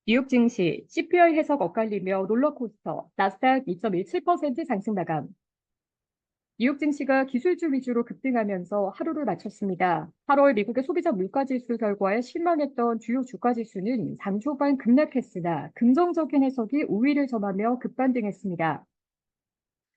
뉴욕 증시 CPI 해석 엇갈리며 롤러코스터, 나스닥 2.17% 상승 마감. 뉴욕 증시가 기술주 위주로 급등하면서 하루를 마쳤습니다. 8월 미국의 소비자 물가지수 결과에 실망했던 주요 주가지수는 장 초반 급락했으나 긍정적인 해석이 우위를 점하며 급반등했습니다.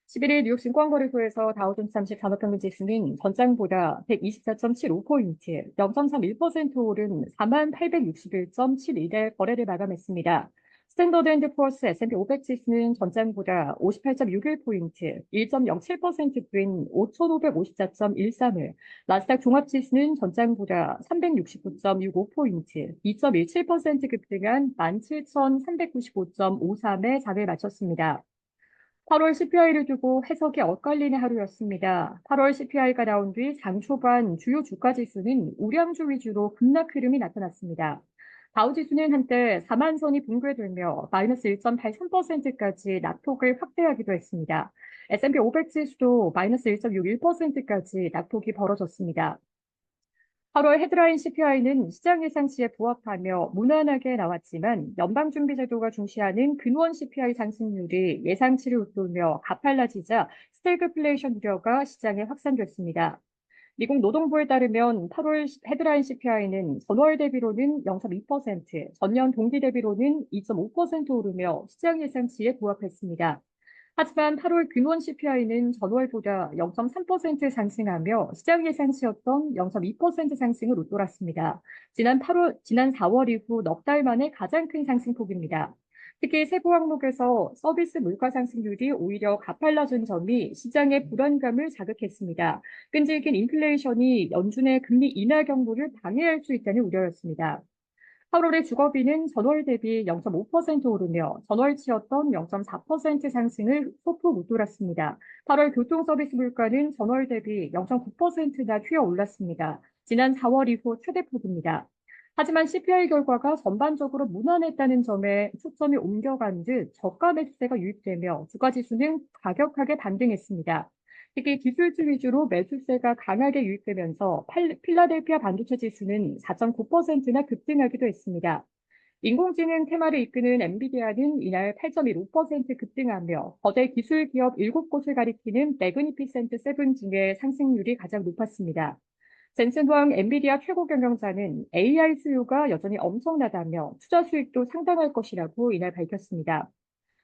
11일 뉴욕 증권거래소에서 다우존스 30 산업평균 지수는 전장보다 124.75포인트, 0.31% 오른 4861.71대 거래를 마감했습니다. 스탠더드 앤드 푸어스 S&P 500 지수는 전장보다 58.61포인트, 1.07%인 5,554.13을, 나스닥 종합지수는 전장보다 369.65포인트, 2.17% 급등한 17,395.53의 장을 마쳤습니다. 8월 CPI를 두고 해석이 엇갈리는 하루였습니다. 8월 CPI가 나온 뒤 장 초반 주요 주가 지수는 우량주 위주로 급락 흐름이 나타났습니다. 다우지수는 한때 4만 선이 붕괴되며 마이너스 1.83%까지 낙폭을 확대하기도 했습니다. S&P 500 지수도 마이너스 1.61%까지 낙폭이 벌어졌습니다. 8월 헤드라인 CPI는 시장 예상치에 부합하며 무난하게 나왔지만 연방준비제도가 중시하는 근원 CPI 상승률이 예상치를 웃돌며 가팔라지자 스태그플레이션 우려가 시장에 확산됐습니다. 미국 노동부에 따르면 8월 헤드라인 CPI는 전월 대비로는 0.2%, 전년 동기 대비로는 2.5% 오르며 시장 예상치에 부합했습니다. 하지만 8월 근원 CPI는 전월보다 0.3% 상승하며 시장 예상치였던 0.2% 상승을 웃돌았습니다. 지난 4월 이후 넉 달 만에 가장 큰 상승폭입니다. 특히 세부 항목에서 서비스 물가 상승률이 오히려 가팔라진 점이 시장의 불안감을 자극했습니다. 끈질긴 인플레이션이 연준의 금리 인하 경로를 방해할 수 있다는 우려였습니다. 8월의 주거비는 전월 대비 0.5% 오르며 전월치였던 0.4% 상승을 소폭 웃돌았습니다. 8월 교통서비스 물가는 전월 대비 0.9%나 튀어 올랐습니다. 지난 4월 이후 최대폭입니다. 하지만 CPI 결과가 전반적으로 무난했다는 점에 초점이 옮겨간 듯 저가 매수세가 유입되며 주가지수는 가격하게 반등했습니다. 특히 기술주 위주로 매수세가 강하게 유입되면서 필라델피아 반도체 지수는 4.9%나 급등하기도 했습니다. 인공지능 테마를 이끄는 엔비디아는 이날 8.15% 급등하며 거대 기술 기업 7곳을 가리키는 매그니피센트 세븐 중에 상승률이 가장 높았습니다. 젠슨 후앙 엔비디아 최고 경영자는 AI 수요가 여전히 엄청나다며 투자 수익도 상당할 것이라고 이날 밝혔습니다.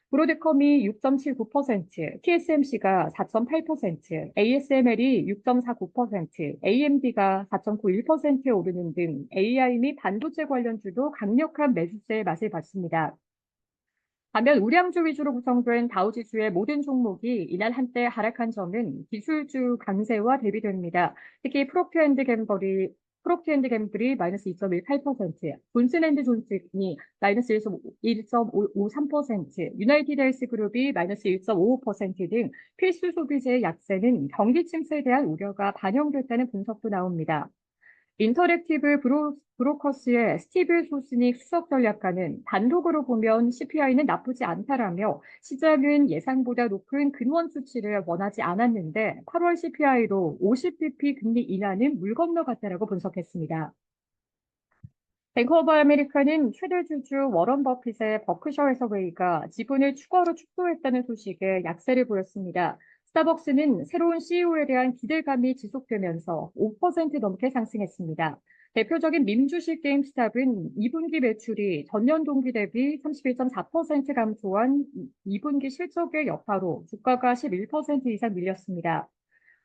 브로드컴이 6.79%, TSMC가 4.8%, ASML이 6.49%, AMD가 4.91%에 오르는 등 AI 및 반도체 관련주도 강력한 매수세의 맛을 봤습니다. 반면 우량주 위주로 구성된 다우지수의 모든 종목이 이날 한때 하락한 점은 기술주 강세와 대비됩니다. 특히 프록트앤드갬블이 마이너스 2.18%, 존슨앤드존슨이 마이너스 1.53%, 유나이티드 헬스그룹이 마이너스 1.55% 등 필수 소비재의 약세는 경기 침체에 대한 우려가 반영됐다는 분석도 나옵니다. 인터랙티브 브로커스의 스티브 소스닉 수석 전략가는 단독으로 보면 CPI는 나쁘지 않다라며 시장은 예상보다 높은 근원 수치를 원하지 않았는데 8월 CPI로 50bp 금리 인하는 물 건너갔다라고 분석했습니다. 뱅크 오브 아메리카는 최대 주주 워런 버핏의 버크셔 해서웨이가 지분을 추가로 축소했다는 소식에 약세를 보였습니다. 스타벅스는 새로운 CEO에 대한 기대감이 지속되면서 5% 넘게 상승했습니다. 대표적인 밈주식 게임스탑은 2분기 매출이 전년 동기 대비 31.4% 감소한 2분기 실적의 여파로 주가가 11% 이상 밀렸습니다.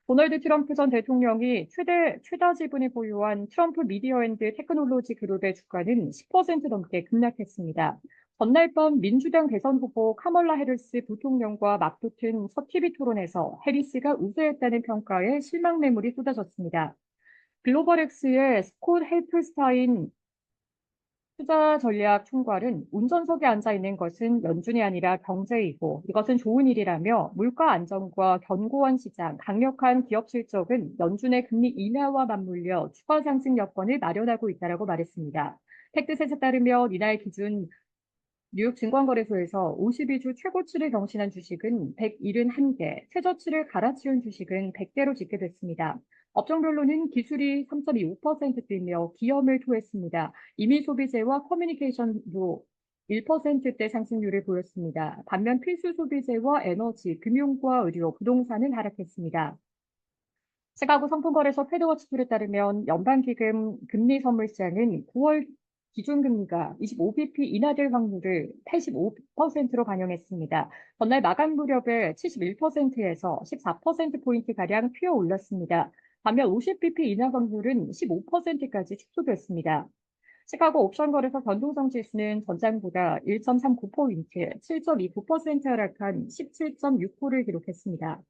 도널드 트럼프 전 대통령이 최다 지분을 보유한 트럼프 미디어 앤드 테크놀로지 그룹의 주가는 10% 넘게 급락했습니다. 전날 밤 민주당 대선 후보 카멀라 해리스 부통령과 맞붙은 첫 TV 토론에서 해리스가 우세했다는 평가에 실망 매물이 쏟아졌습니다. 글로벌엑스의 스콧 헬플스타인 투자 전략 총괄은 운전석에 앉아 있는 것은 연준이 아니라 경제이고 이것은 좋은 일이라며 물가 안정과 견고한 시장, 강력한 기업 실적은 연준의 금리 인하와 맞물려 추가 상승 여건을 마련하고 있다고 말했습니다. 팩트셋에 따르면 이날 기준 뉴욕 증권거래소에서 52주 최고치를 경신한 주식은 171개, 최저치를 갈아치운 주식은 100개로 집계됐습니다. 업종별로는 기술이 3.25%뛰며 기염을 토했습니다. 이미 소비재와 커뮤니케이션도 1%대 상승률을 보였습니다. 반면 필수 소비재와 에너지, 금융과 의료, 부동산은 하락했습니다. 시카고 상품거래소 패드워치툴에 따르면 연방기금 금리 선물 시장은 9월 기준금리가 25bp 인하될 확률을 85%로 반영했습니다. 전날 마감 무렵에 71%에서 14%포인트가량 튀어 올랐습니다. 반면 50bp 인하 확률은 15%까지 축소됐습니다. 시카고 옵션 거래소 변동성 지수는 전장보다 1.39포인트, 7.29% 하락한 17.6%를 기록했습니다.